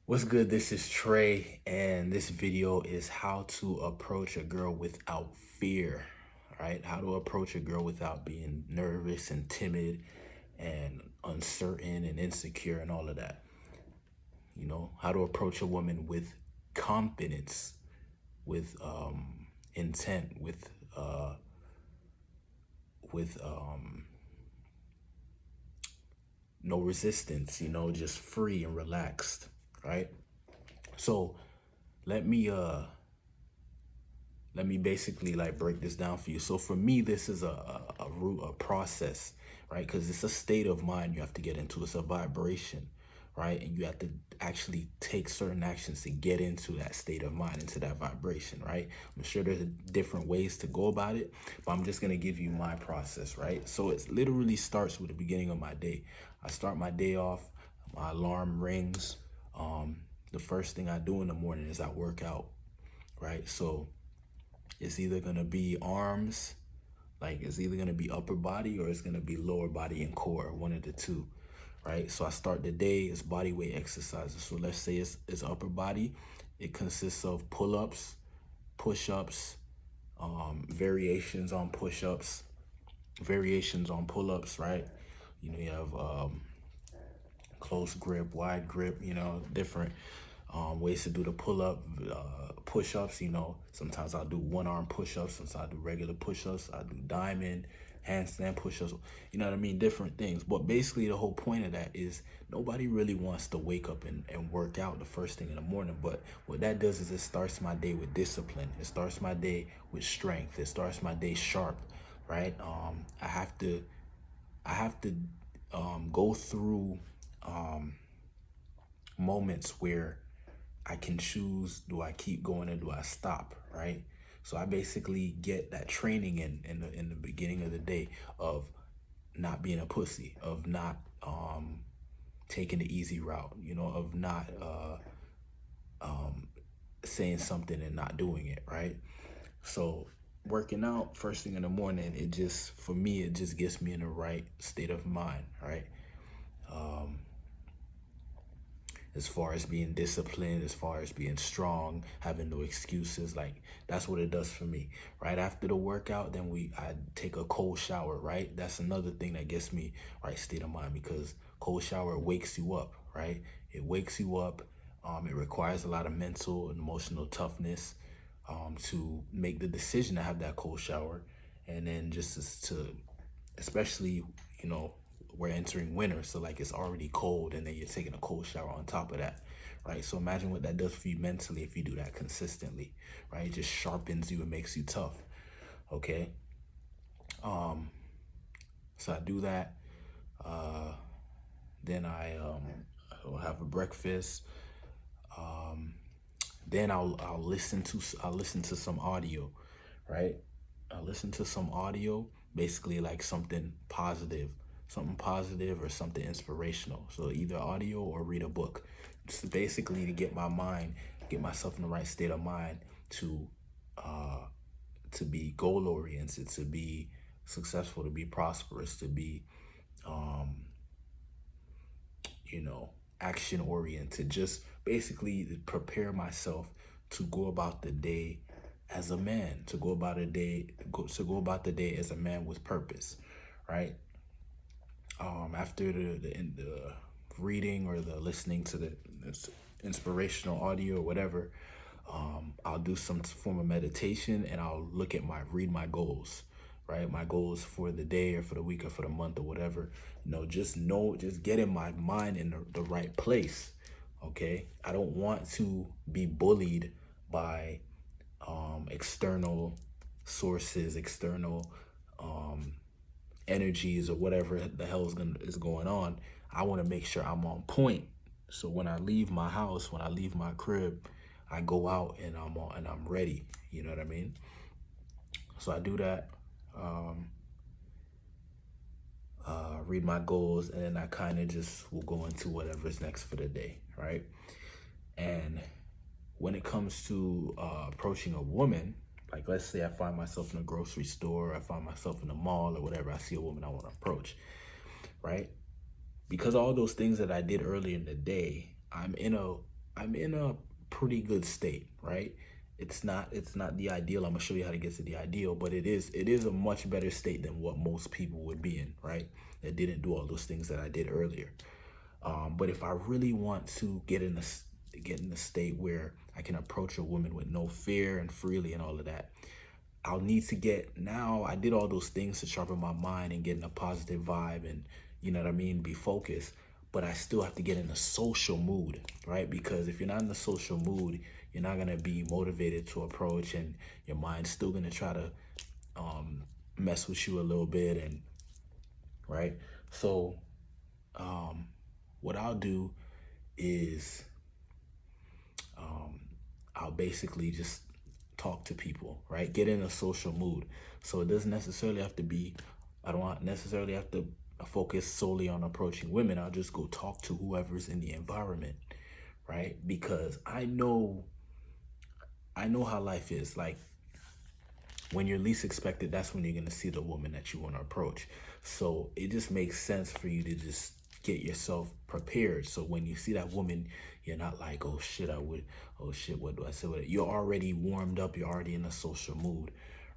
What's good? This is Trey, and this video is how to approach a girl without fear, right? How to approach a girl without being nervous and timid and uncertain and insecure and all of that. You know, how to approach a woman with confidence, with intent, with no resistance, just free and relaxed, right? So let me let me basically like break this down for you. So for me, this is a root, a process, right? Because it's a state of mind you have to get into. It's a vibration, right? And you have to actually take certain actions to get into that state of mind, into that vibration, right? I'm sure there's different ways to go about it, but I'm just gonna give you my process, right? So it literally starts with the beginning of my day. I start my day off, my alarm rings. The first thing I do in the morning is I work out, right? So it's either gonna be arms, like it's either gonna be upper body or it's gonna be lower body and core, one of the two, right? So I start the day as body weight exercises. So let's say it's upper body. It consists of pull-ups, push-ups, variations on push-ups, variations on pull-ups, right? You have close grip, wide grip, different ways to do the pull-up, push-ups. Sometimes I'll do one-arm push-ups, sometimes I'll do regular push-ups, I'll do diamond, handstand push-ups, you know what I mean? Different things. But basically the whole point of that is nobody really wants to wake up and work out the first thing in the morning. But what that does is it starts my day with discipline. It starts my day with strength. It starts my day sharp, right? I have to go through moments where I can choose, do I keep going or do I stop, right? So I basically get that training in the beginning of the day of not being a pussy, of not taking the easy route, of not saying something and not doing it, right? So working out first thing in the morning, for me, it just gets me in the right state of mind, right? As far as being disciplined, as far as being strong, having no excuses, like that's what it does for me. Right after the workout, then I take a cold shower, right? That's another thing that gets me right state of mind, because cold shower wakes you up, right? It wakes you up. It requires a lot of mental and emotional toughness to make the decision to have that cold shower. And then especially, you know, we're entering winter, so like it's already cold and then you're taking a cold shower on top of that, right? So imagine what that does for you mentally if you do that consistently, right? It just sharpens you and makes you tough, okay? So I do that. Then will have a breakfast. Then I'll listen to some audio, right? I'll listen to some audio, basically like something positive or something inspirational. So either audio or read a book. Just basically to get get myself in the right state of mind to be goal oriented, to be successful, to be prosperous, to be you know, action oriented. Just basically to prepare myself to go about the day as a man, to go about the day as a man with purpose, right? After the reading or the listening to this inspirational audio or whatever, I'll do some form of meditation and I'll read my goals, right? My goals for the day or for the week or for the month or whatever. Just getting my mind in the right place. Okay. I don't want to be bullied by external sources, external energies or whatever the hell is going on. I want to make sure I'm on point. So when I leave my house, when I leave my crib, I go out and I'm ready. You know what I mean? So I do that. Read my goals, and then I kind of just will go into whatever's next for the day, right? And when it comes to approaching a woman, like let's say I find myself in a grocery store, I find myself in a mall or whatever, I see a woman I want to approach, right? Because all those things that I did earlier in the day, I'm in a I'm in a pretty good state, right? It's not the ideal. I'm gonna show you how to get to the ideal, but it is a much better state than what most people would be in, right? That didn't do all those things that I did earlier. But if I really want to get in a state where I can approach a woman with no fear and freely and all of that, I'll need to get now. I did all those things to sharpen my mind and get in a positive vibe and you know what I mean, be focused. But I still have to get in a social mood, right? Because if you're not in the social mood, you're not gonna be motivated to approach, and your mind's still gonna try to mess with you a little bit, and right. So what I'll do is I'll basically just talk to people, right? Get in a social mood. So it doesn't necessarily have to be, I don't necessarily have to focus solely on approaching women. I'll just go talk to whoever's in the environment, right? Because I know how life is. Like when you're least expected, that's when you're gonna see the woman that you want to approach. So it just makes sense for you to just get yourself prepared. So when you see that woman, you're not like, oh shit, oh shit, what do I say with it? You're already warmed up. You're already in a social mood,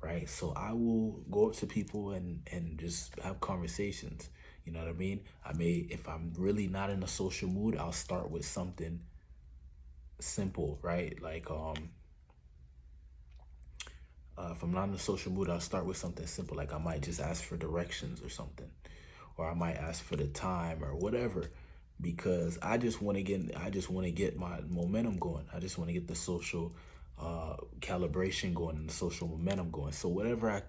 right? So I will go up to people and just have conversations. You know what I mean? If I'm really not in a social mood, I'll start with something simple, right? Like if I'm not in a social mood, I'll start with something simple. Like I might just ask for directions or something, or I might ask for the time or whatever, because I just want to get my momentum going. I just want to get the social calibration going and the social momentum going. So whatever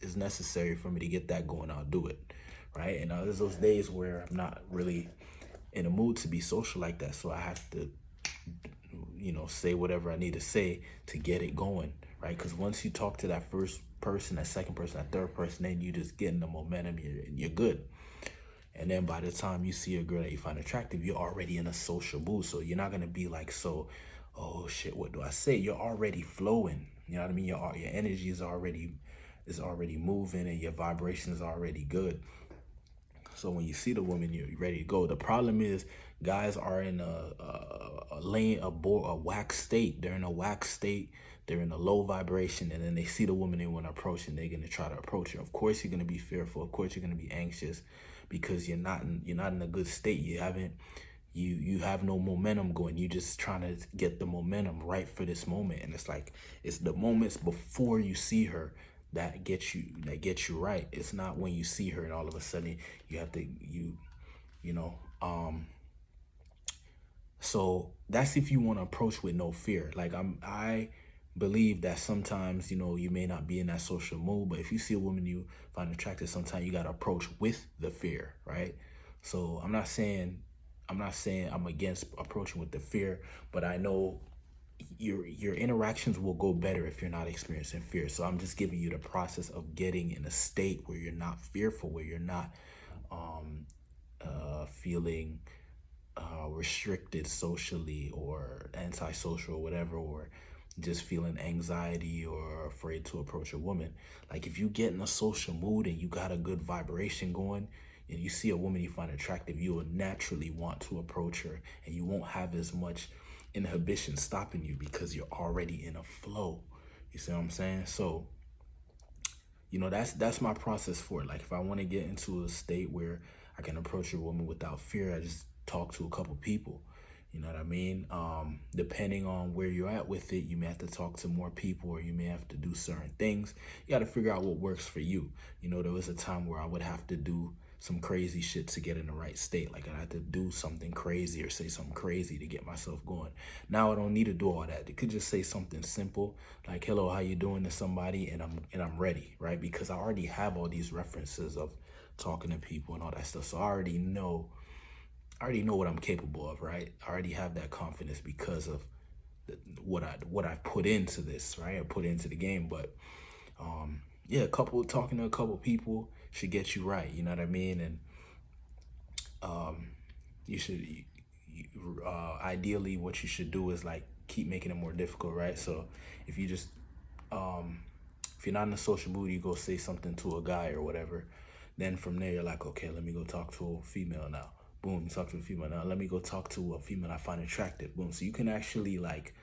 is necessary for me to get that going, I'll do it, right? And there's those days where I'm not really in a mood to be social like that, so I have to say whatever I need to say to get it going, right? Because once you talk to that first person, that second person, that third person, then you just get in the momentum, you're good. And then by the time you see a girl that you find attractive, you're already in a social mood. So you're not gonna be like, so, oh shit, what do I say? You're already flowing. You know what I mean? Your energy is already moving, and your vibration is already good. So when you see the woman, you're ready to go. The problem is guys are in a lane, a whack state. They're in a whack state. They're in a low vibration, and then they see the woman they want to approach, and they're gonna try to approach her. Of course, you're gonna be fearful. Of course, you're gonna be anxious because you're not in a good state. You have no momentum going. You're just trying to get the momentum right for this moment, and it's like it's the moments before you see her that get you right. It's not when you see her and all of a sudden you have to you know so that's if you want to approach with no fear. Like I believe that sometimes you may not be in that social mood, but if you see a woman you find attractive, sometimes you got to approach with the fear, right? So I'm not saying I'm against approaching with the fear, but I know your interactions will go better if you're not experiencing fear. So I'm just giving you the process of getting in a state where you're not fearful, where you're not feeling restricted socially or antisocial or whatever, or just feeling anxiety or afraid to approach a woman. Like if you get in a social mood and you got a good vibration going and you see a woman you find attractive, you will naturally want to approach her, and you won't have as much inhibition stopping you because you're already in a flow. You see what I'm saying? So that's my process for it. Like if I want to get into a state where I can approach a woman without fear, I just talk to a couple people. You know what I mean? Depending on where you're at with it, you may have to talk to more people, or you may have to do certain things. You got to figure out what works for you. There was a time where I would have to do some crazy shit to get in the right state. Like I had to do something crazy or say something crazy to get myself going. Now I don't need to do all that. It could just say something simple like, "Hello, how you doing?" to somebody, and I'm ready, right? Because I already have all these references of talking to people and all that stuff. So I already know what I'm capable of, right? I already have that confidence because of what I put into this, right? I put into the game. But yeah, talking to a couple people should get you right. You know what I mean? And you should ideally what you should do is like keep making it more difficult, right? So if you just if you're not in a social mood, you go say something to a guy or whatever. Then from there, you're like, okay, let me go talk to a female now. Boom, you talk to a female. Now let me go talk to a female I find attractive. Boom. So you can actually like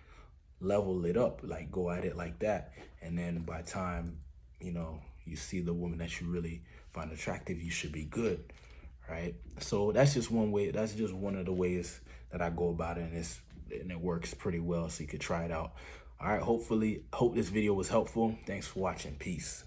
level it up, like go at it like that. And then by the time, you know, you see the woman that you really find attractive, you should be good, right? So that's just one way. That's just one of the ways that I go about it, and it works pretty well. So you could try it out. All right. Hope this video was helpful. Thanks for watching. Peace.